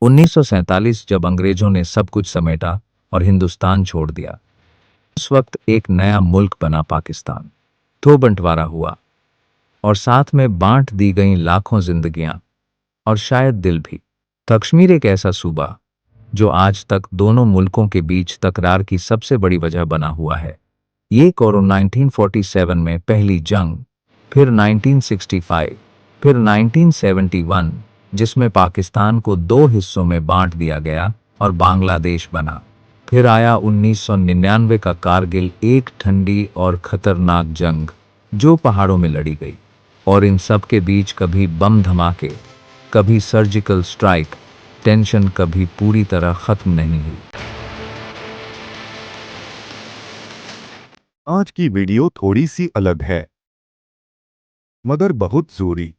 1947 जब अंग्रेजों ने सब कुछ समेटा और हिंदुस्तान छोड़ दिया, उस वक्त एक नया मुल्क बना पाकिस्तान। तो बंटवारा हुआ और साथ में बांट दी गईं लाखों जिंदगियां और शायद दिल भी। कश्मीर एक ऐसा सूबा जो आज तक दोनों मुल्कों के बीच तकरार की सबसे बड़ी वजह बना हुआ है। ये करो 1947 में पहली जंग, फिर 1965, फिर 1971 जिसमें पाकिस्तान को दो हिस्सों में बांट दिया गया और बांग्लादेश बना। फिर आया 1999 का कारगिल, एक ठंडी और खतरनाक जंग जो पहाड़ों में लड़ी गई। और इन सब के बीच कभी बम धमाके, कभी सर्जिकल स्ट्राइक, टेंशन कभी पूरी तरह खत्म नहीं हुई। आज की वीडियो थोड़ी सी अलग है मगर बहुत जरूरी।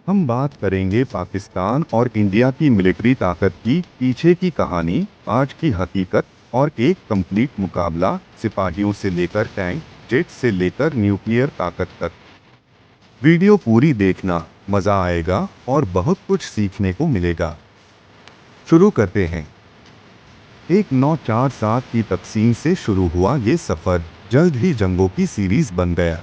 हम बात करेंगे पाकिस्तान और इंडिया की मिलिट्री ताकत की पीछे की कहानी, आज की हकीकत और एक कंप्लीट मुकाबला, सिपाहियों से लेकर टैंक, जेट से लेकर न्यूक्लियर ताकत तक। वीडियो पूरी देखना, मज़ा आएगा और बहुत कुछ सीखने को मिलेगा। शुरू करते हैं। 1947 की तकसीम से शुरू हुआ ये सफ़र जल्द ही जंगों की सीरीज़ बन गया।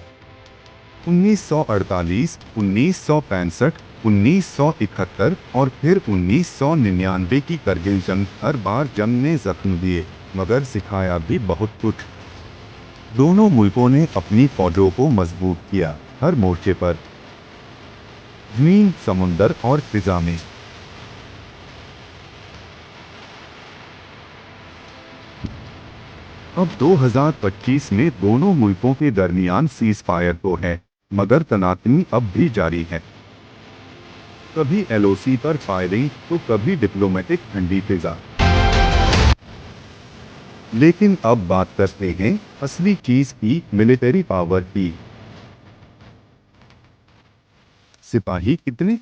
1948, 1965, 1971 और फिर 1999 की करगिल जंग। हर बार जंग ने जख्म दिए मगर सिखाया भी बहुत कुछ। दोनों मुल्कों ने अपनी फौजों को मजबूत किया, हर मोर्चे पर, जमीन, समुंदर और फिजा में। अब 2025 में दोनों मुल्कों के दरमियान सीज फायर तो है मगर तनातनी अब भी जारी है। कभी एलओसी पर फायरिंग तो कभी डिप्लोमेटिक ठंडी फिजा। लेकिन अब बात करते हैं असली चीज की, मिलिट्री पावर की। सिपाही कितने?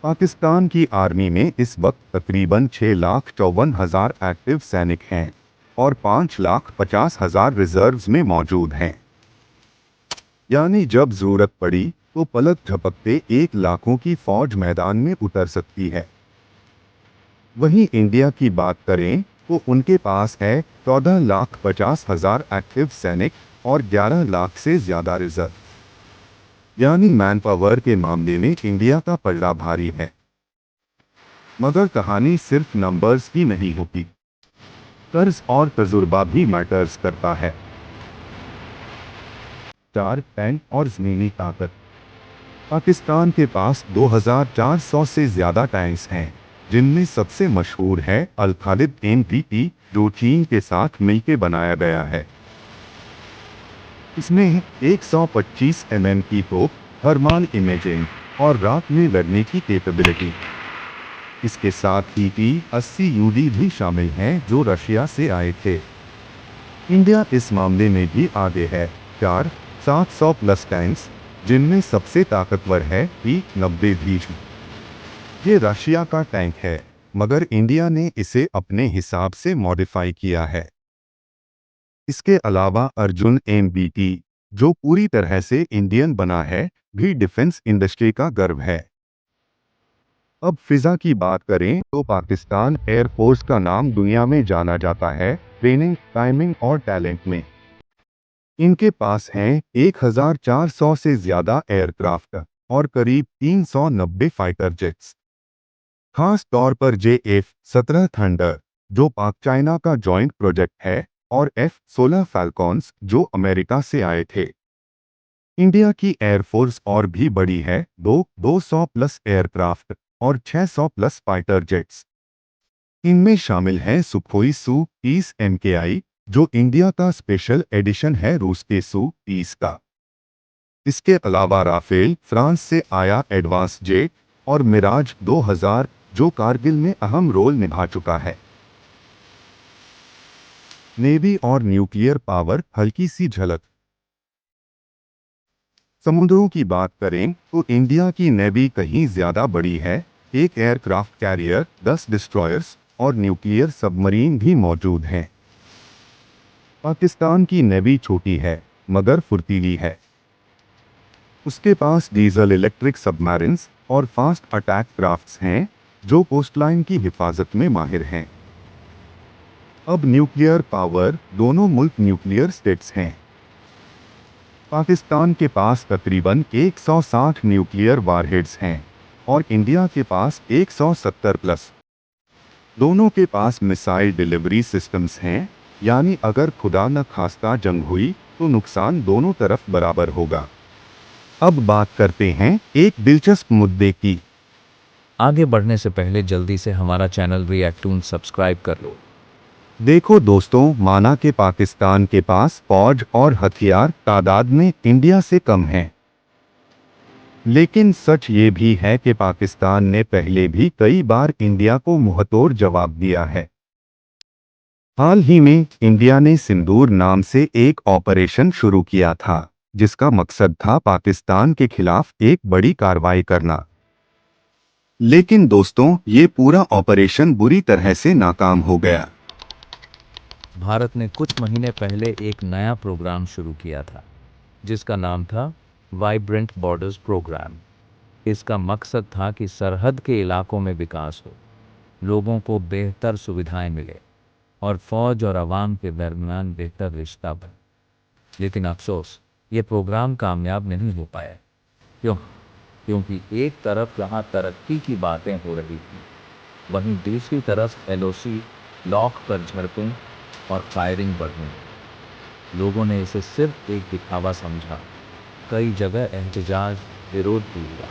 पाकिस्तान की आर्मी में इस वक्त तकरीबन 6,54,000 एक्टिव सैनिक हैं और 5,50,000 रिजर्व्स में मौजूद हैं। यानी जब जरूरत पड़ी तो पलक झपकते 1 लाखों की फौज मैदान में उतर सकती है। वहीं इंडिया की बात करें तो उनके पास है 14,50,000 एक्टिव सैनिक और 11 लाख से ज्यादा रिजर्व। यानी मैन पावर के मामले में इंडिया का पलड़ा भारी है। मगर कहानी सिर्फ नंबर्स की नहीं होती, कर्ज और तजुर्बा भी मैटर्स करता है। 4 टैंक और जमीनी ताकत। पाकिस्तान के पास 2,400 से ज्यादा टैंक्स हैं, जिनमें सबसे मशहूर है अल खालिद MPT, जो चीन के साथ मिलकर बनाया गया है। इसमें 125 mm की तोप, थर्मल इमेजिंग और रात में लड़ने की कैपेबिलिटी। इसके साथ ही T-80UD भी शामिल हैं जो रशिया से आए थे। इंडिया इस मामले में भी आगे है। 700 प्लस टैंक्स, जिनमें सबसे ताकतवर है T-90 भीष्म। ये रशिया का टैंक है मगर इंडिया ने इसे अपने हिसाब से मॉडिफाई किया है। इसके अलावा अर्जुन MBT, जो पूरी तरह से इंडियन बना है, भी डिफेंस इंडस्ट्री का गर्व है। अब फिजा की बात करें तो पाकिस्तान एयरफोर्स का नाम दुनिया में जाना जाता है ट्रेनिंग, टाइमिंग और टैलेंट में। इनके पास हैं 1,400 से ज्यादा एयरक्राफ्ट और करीब 390 फाइटर जेट्स। खास तौर पर JF-17 थंडर, जो पाक चाइना का जॉइंट प्रोजेक्ट है, और F-16 फैल्कॉन्स, जो अमेरिका से आए थे। इंडिया की एयरफोर्स और भी बड़ी है, 200 प्लस एयरक्राफ्ट और 600 प्लस फाइटर जेट्स। इनमें शामिल हैं सुखोई Su-30 MKI, जो इंडिया का स्पेशल एडिशन है रूस के Su-30 का। इसके अलावा राफेल, फ्रांस से आया एडवांस जेट, और मिराज 2000, जो कारगिल में अहम रोल निभा चुका है। नेवी और न्यूक्लियर पावर, हल्की सी झलक। समुद्रों की बात करें तो इंडिया की नेवी कहीं ज्यादा बड़ी है। एक एयरक्राफ्ट कैरियर, 10 डिस्ट्रॉयर्स और न्यूक्लियर सबमरीन भी मौजूद हैं। पाकिस्तान की नेवी छोटी है मगर फुर्तीली है। उसके पास डीजल इलेक्ट्रिक सबमरीन्स और फास्ट अटैक क्राफ्ट्स हैं जो कोस्टलाइन की हिफाजत में माहिर हैं। अब न्यूक्लियर पावर, दोनों मुल्क न्यूक्लियर स्टेट्स हैं। पाकिस्तान के पास तकरीबन 160 न्यूक्लियर वारहेड्स हैं और इंडिया के पास 170 प्लस। दोनों के पास मिसाइल डिलीवरी सिस्टम्स हैं, यानी अगर खुदा न खास्ता जंग हुई तो नुकसान दोनों तरफ बराबर होगा। अब बात करते हैं एक दिलचस्प मुद्दे की। आगे बढ़ने से पहले जल्दी से हमारा चैनल रिएक्टून सब्सक्राइब कर लो। देखो दोस्तों, माना कि पाकिस्तान के पास फौज और हथियार तादाद में इंडिया से कम हैं, लेकिन सच ये भी है कि पाकिस्तान ने पहले भी कई बार इंडिया को मुंहतोड़ जवाब दिया है। हाल ही में इंडिया ने सिंदूर नाम से एक ऑपरेशन शुरू किया था, जिसका मकसद था पाकिस्तान के खिलाफ एक बड़ी कार्रवाई करना। लेकिन दोस्तों, ये पूरा ऑपरेशन बुरी तरह से नाकाम हो गया। भारत ने कुछ महीने पहले एक नया प्रोग्राम शुरू किया था, जिसका नाम था वाइब्रेंट बॉर्डर्स प्रोग्राम। इसका मकसद था कि सरहद के इलाकों में विकास हो, लोगों को बेहतर सुविधाएं मिले और फौज और आवाम के दरमियान बेहतर रिश्ता बने। लेकिन अफसोस, ये प्रोग्राम कामयाब नहीं हो पाया। क्योंकि एक तरफ जहां तरक्की की बातें हो रही थी, वहीं दूसरी तरफ एलओसी लॉक पर झड़पें और फायरिंग बढ़ने लगी। लोगों ने इसे सिर्फ एक दिखावा समझा। कई जगह एहतजाज, विरोध भी हुआ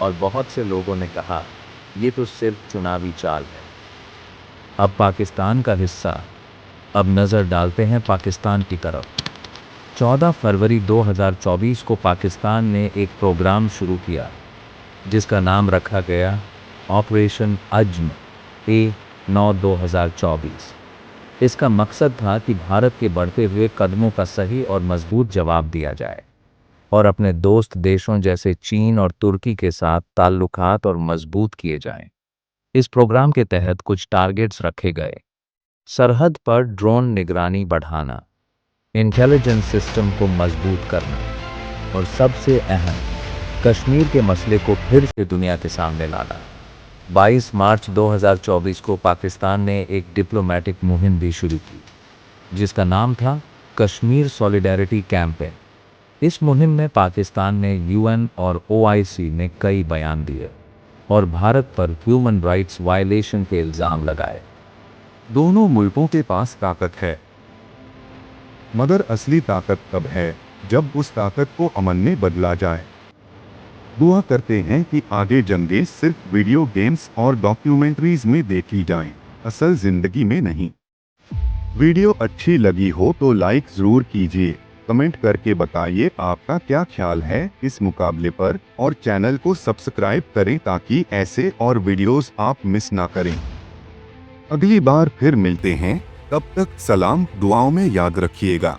और बहुत से लोगों ने कहा, ये तो सिर्फ चुनावी चाल है। अब पाकिस्तान का हिस्सा। अब नज़र डालते हैं पाकिस्तान की तरफ। 14 फरवरी 2024 को पाकिस्तान ने एक प्रोग्राम शुरू किया, जिसका नाम रखा गया ऑपरेशन अज्म A9-2024। इसका मकसद था कि भारत के बढ़ते हुए कदमों का सही और मजबूत जवाब दिया जाए और अपने दोस्त देशों जैसे चीन और तुर्की के साथ ताल्लुकात और मजबूत किए जाएं। इस प्रोग्राम के तहत कुछ टारगेट्स रखे गए। सरहद पर ड्रोन निगरानी बढ़ाना, इंटेलिजेंस सिस्टम को मजबूत करना और सबसे अहम, कश्मीर के मसले को फिर से दुनिया के सामने लाना। 22 मार्च 2024 को पाकिस्तान ने एक डिप्लोमेटिक मुहिम भी शुरू की, जिसका नाम था कश्मीर सॉलिडेरिटी कैंपेन। इस मुहिम में पाकिस्तान ने यूएन और ओआईसी ने कई बयान दिए और भारत पर ह्यूमन राइट्स वायलेशन के इल्ज़ाम लगाए। दोनों मुल्कों के पास ताकत है, मगर असली ताकत तब है जब उस ताकत को अमन में बदला जाए। दुआ करते हैं कि आगे जंगें सिर्फ वीडियो गेम्स और डॉक्यूमेंट्रीज में देखी जाएं, असल जिंदगी में नहीं। वीडियो अच्छी लगी हो तो लाइक जरूर कीजिए, कमेंट करके बताइए आपका क्या ख्याल है इस मुकाबले पर, और चैनल को सब्सक्राइब करें ताकि ऐसे और वीडियोस आप मिस ना करें। अगली बार फिर मिलते हैं, तब तक सलाम, दुआओं में याद रखिएगा।